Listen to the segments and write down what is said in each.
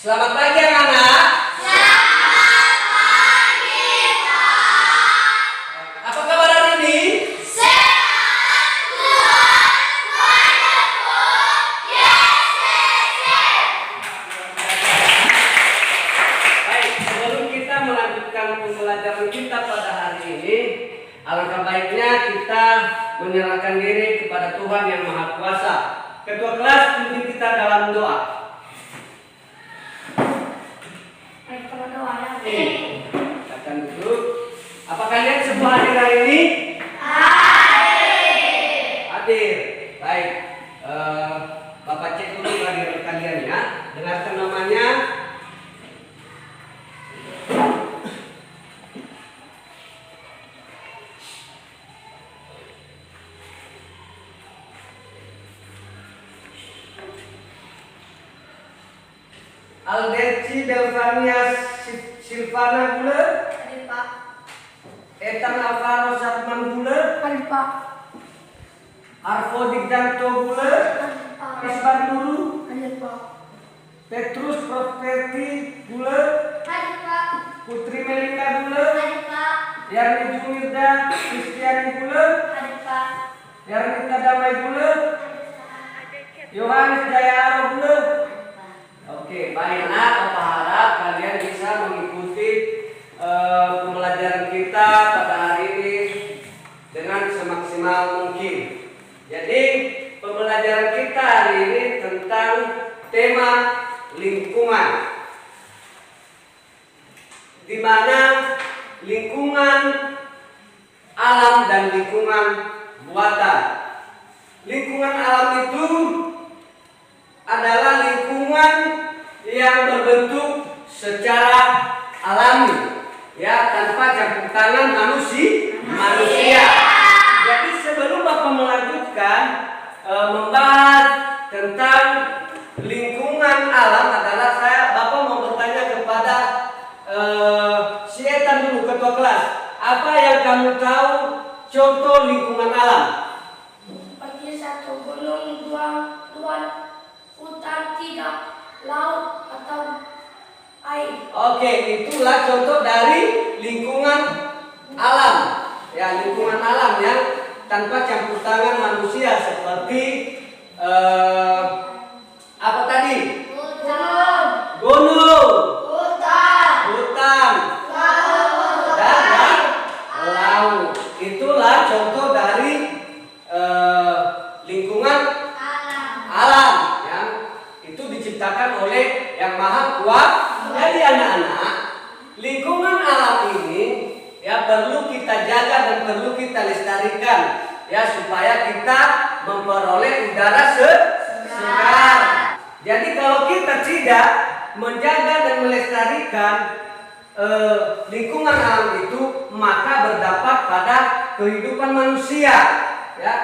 Selamat pagi anak-anak. Selamat pagi, Pak. Apa kabar hari ini? Sehat, Tuhan, wonderful, yes, yes, yes. Baik, sebelum kita melanjutkan pembelajaran kita pada hari ini, alangkah baiknya kita menyerahkan diri kepada Tuhan yang Maha Kuasa. Ketua kelas pimpin kita dalam doa. Akan duduk. Apa kalian semua hadir hari ini? Hadir. Baik. Bapak cek dulu kehadiran kalian ya. Dengarkan namanya. Alderci Delvania Silvana Buller, Hadir, Pak. Ethan Alvaro Satman Buller, Hadir, Pak. Arvo Digdanto Buller, Hadir, Pak. Isban Dulu, Hadir, Pak. Petrus Properti Buller, Hadir, Pak. Putri Melika Buller, Hadir, Pak. Yarni Jumirda Kristiani Buller, Hadir, Pak. Yarnita Damai Buller, Yohanes Jayaro Buller. Oke, baik anak, Bapak harap kalian bisa mengikuti pembelajaran kita pada hari ini dengan semaksimal mungkin. Jadi pembelajaran kita hari ini tentang tema lingkungan, di mana lingkungan alam dan lingkungan buatan. Lingkungan alam itu adalah lingkungan yang berbentuk secara alami, ya, tanpa campur tangan manusia. Jadi sebelum Bapak melanjutkan membahas tentang lingkungan alam adalah Bapak mau bertanya kepada si Ethan dulu, ketua kelas. Apa yang kamu tahu contoh lingkungan alam? Seperti satu gunung, dua hutan, tiga laut atau air. Oke, itulah contoh dari lingkungan alam. Ya, lingkungan alam yang tanpa campur tangan manusia seperti apa tadi? Gunung, hutan, dan laut. Itulah contoh dari lingkungan alam yang itu diciptakan oleh Yang Maha Kuasa. Jadi anak-anak, lingkungan alam ini ya perlu kita jaga dan perlu kita lestarikan ya, supaya kita memperoleh udara segar. Jadi kalau kita tidak menjaga dan melestarikan lingkungan alam itu, maka berdampak pada kehidupan manusia ya,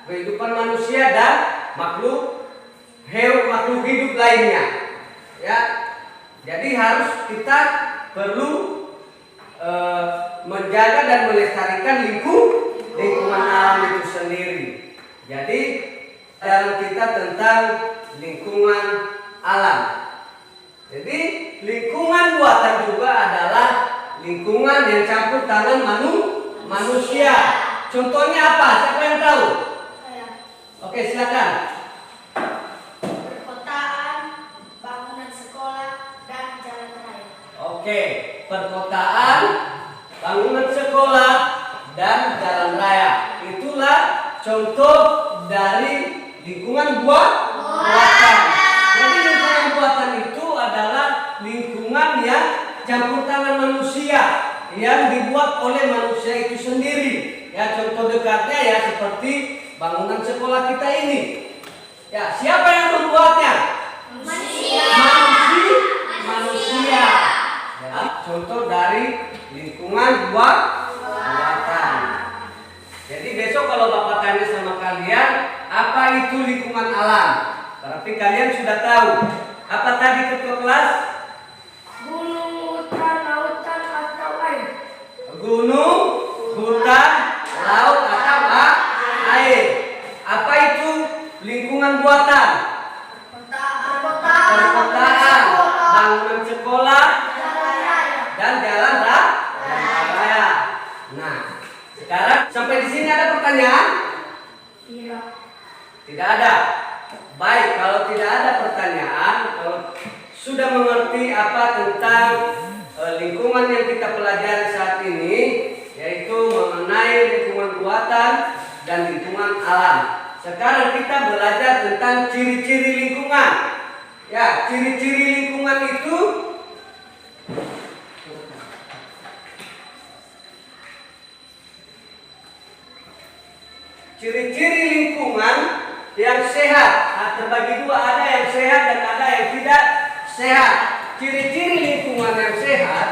kehidupan manusia dan makhluk hidup lainnya ya. Jadi harus kita perlu menjaga dan melestarikan lingkungan alam itu sendiri. Jadi dalam kita tentang lingkungan alam. Jadi lingkungan buatan juga adalah lingkungan yang campur tangan manusia. Contohnya apa? Siapa yang tahu? Saya. Oke, silakan. Perkotaan, bangunan sekolah, dan jalan raya. Oke, perkotaan, bangunan sekolah, dan jalan raya. Itulah contoh dari lingkungan buatan. Jadi lingkungan buatan itu adalah lingkungan yang campur tangan manusia, yang dibuat oleh manusia itu sendiri. Ya, contoh dekatnya ya seperti bangunan sekolah kita ini. Ya, siapa yang membuatnya? Manusia. Jadi contoh dari lingkungan buatan. Jadi besok kalau Bapak tanya sama kalian, apa itu lingkungan alam? Berarti kalian sudah tahu. Apa tadi ketua kelas? Gunung, hutan, lautan, atau air. Gunung, hutan, laut, atau air. Apa itu lingkungan buatan? Perkotaan, pertanyaan? Tidak. Tidak ada. Baik, kalau tidak ada pertanyaan, kalau sudah mengerti apa tentang lingkungan yang kita pelajari saat ini, yaitu mengenai lingkungan buatan dan lingkungan alam. Sekarang kita belajar tentang ciri-ciri lingkungan. Ya, ciri-ciri lingkungan itu ciri-ciri lingkungan yang sehat. Nah, terbagi dua, ada yang sehat dan ada yang tidak sehat. Ciri-ciri lingkungan yang sehat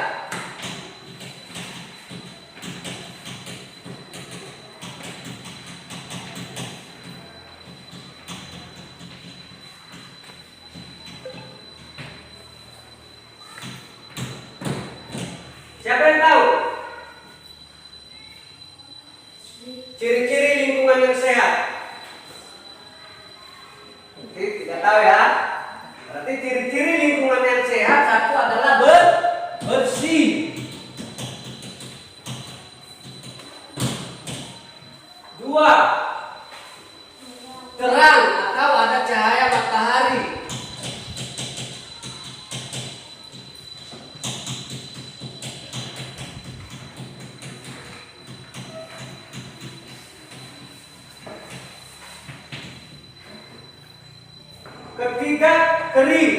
siapa yang tahu? Ciri-ciri lingkungan yang sehat. Oke, tidak tahu ya. Berarti ciri-ciri lingkungan yang sehat, satu adalah bersih. Dua, terang atau ada cahaya matahari. Ketiga, kering.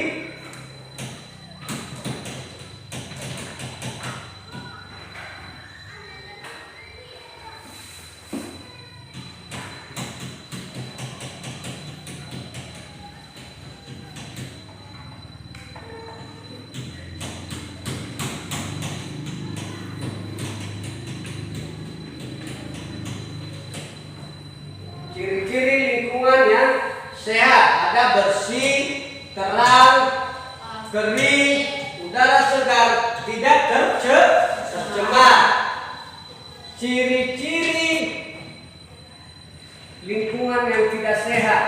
Ciri-ciri lingkungan yang sehat ada bersih, terang, kering, udara segar, tidak tercemar. Ciri-ciri lingkungan yang tidak sehat.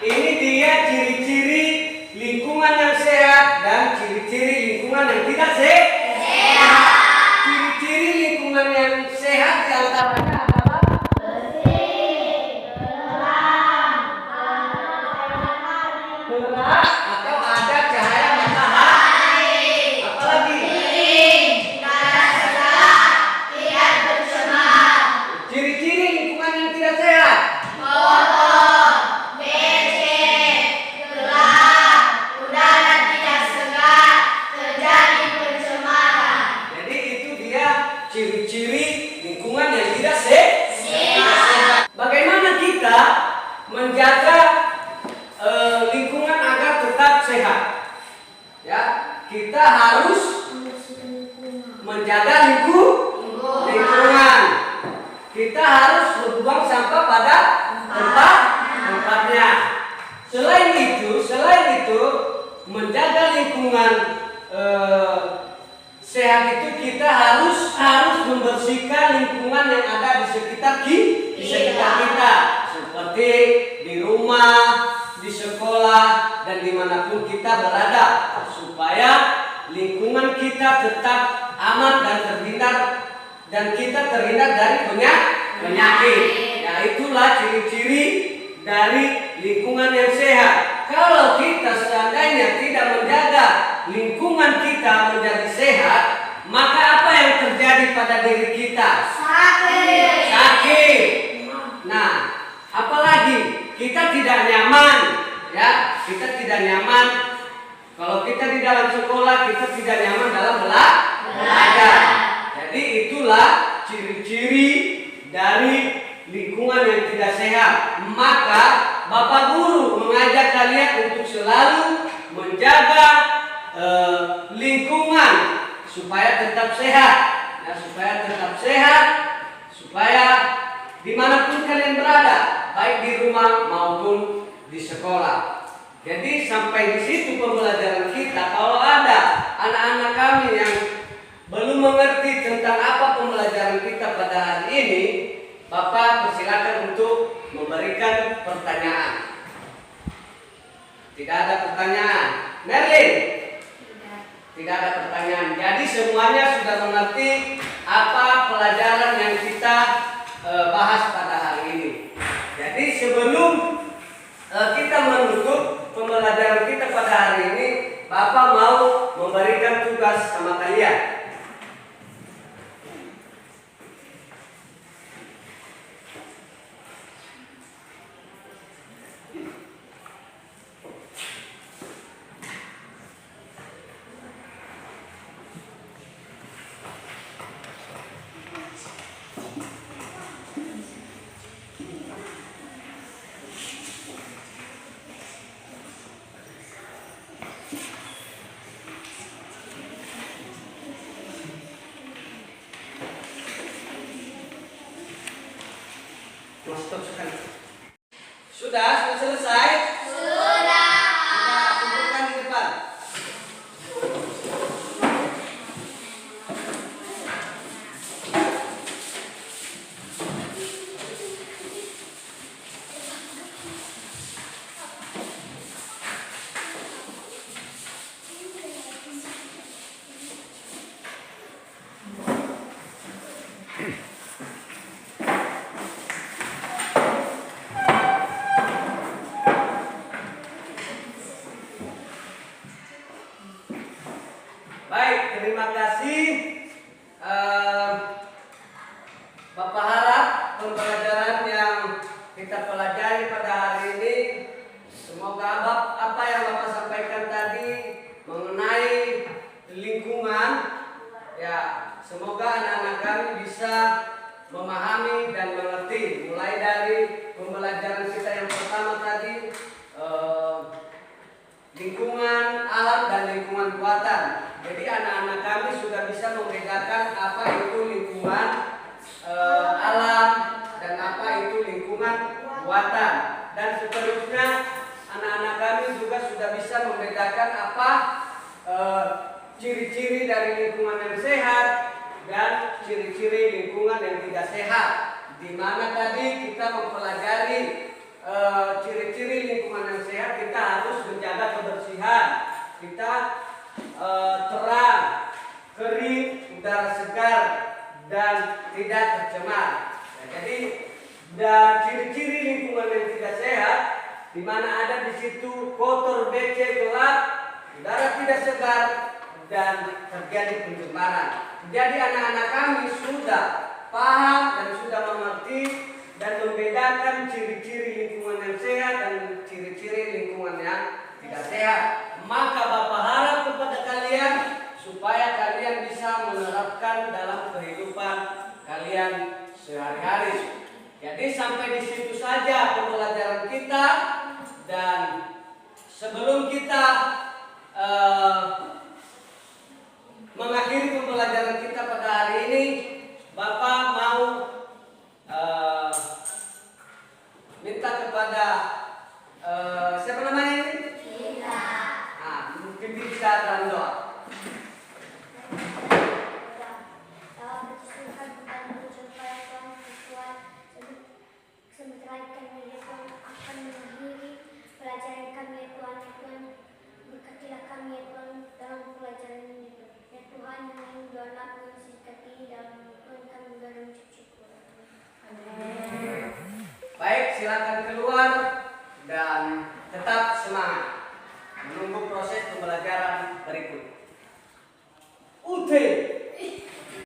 Ini dia ciri-ciri lingkungan yang sehat dan ciri-ciri lingkungan yang tidak sehat. Ciri-ciri lingkungan yang sehat diantaranya adalah terang atau ada cahaya matahari. Apalagi? Ciri-ciri lingkungan yang tidak sehat. Ciri-ciri lingkungan yang tidak sehat. Bagaimana kita menjaga lingkungan agar tetap sehat? Ya, kita harus menjaga lingkungan. Kita harus membuang sampah pada tempatnya. Selain itu, menjaga lingkungan sehat itu kita harus membersihkan lingkungan yang ada di sekitar kita, seperti di rumah, di sekolah, dan dimanapun kita berada, supaya lingkungan kita tetap aman dan kita terhindar dari penyakit. Ya, itulah ciri-ciri dari lingkungan yang sehat. kalau kita seandainya tidak menjaga lingkungan kita menjadi sehat, maka apa yang terjadi pada diri kita? Sakit. Nah, apalagi kita tidak nyaman, ya, kita tidak nyaman. Kalau kita di dalam sekolah, kita tidak nyaman dalam belajar. Jadi itulah ciri-ciri dari lingkungan yang tidak sehat. Maka Bapak Guru mengajak kalian untuk selalu menjaga lingkungan supaya tetap sehat. Ya, supaya tetap sehat, supaya dimanapun kalian berada, baik di rumah maupun di sekolah. Jadi sampai di situ pembelajaran kita. Kalau ada anak-anak kami yang belum mengerti tentang apa pembelajaran kita pada hari ini, Bapak persilakan untuk memberikan pertanyaan. Tidak ada pertanyaan. Merlin? Tidak ada pertanyaan. Jadi semuanya sudah mengerti apa pelajaran yang kita bahas pada hari ini. Jadi sebelum kita menutup pembelajaran kita pada hari ini, Bapak mau memberikan tugas sama kalian. Sudah selesai? Sudah. Kumpulkan di depan. Baik, terima kasih. Bapak harap pembelajaran yang kita pelajari pada hari ini, semoga apa yang Bapak sampaikan tadi mengenai lingkungan, ya, semoga anak-anak kami bisa memahami dan mengerti. Mulai dari pembelajaran kita yang pertama tadi, lingkungan alam dan lingkungan buatan. Jadi anak-anak kami sudah bisa membedakan apa itu lingkungan alam dan apa itu lingkungan buatan. Dan seterusnya anak-anak kami juga sudah bisa membedakan apa ciri-ciri dari lingkungan yang sehat dan ciri-ciri lingkungan yang tidak sehat. Di mana tadi kita mempelajari ciri-ciri lingkungan yang sehat, kita harus menjaga kebersihan. Kita terang, kering, udara segar, dan tidak tercemar. Nah, jadi dan ciri-ciri lingkungan yang tidak sehat, di mana ada di situ kotor, becek, gelap, udara tidak segar, dan terjadi pencemaran. Jadi anak-anak kami sudah paham dan sudah mengerti dan membedakan ciri-ciri lingkungan yang sehat dan ciri-ciri lingkungan yang tidak sehat. Maka Bapak harap kepada kalian supaya kalian bisa menerapkan dalam kehidupan kalian sehari-hari. Jadi sampai di situ saja pembelajaran kita, dan sebelum kita mengakhiri pembelajaran kita pada hari ini, Bapak mau minta kepada siapa namanya ini? Kita. Nah, mungkin bisa dalam doa. Sebentar kami ya Tuhan akan mengakhiri pelajaran kami ya Tuhan. Ya Tuhan, berkatilah kami ya Tuhan dalam pelajaran ini ya Tuhan. Yang doa mensikat ini dalam Tuhan kami dalam cucuku. Baik, silakan keluar dan tetap semangat menunggu proses pembelajaran berikut.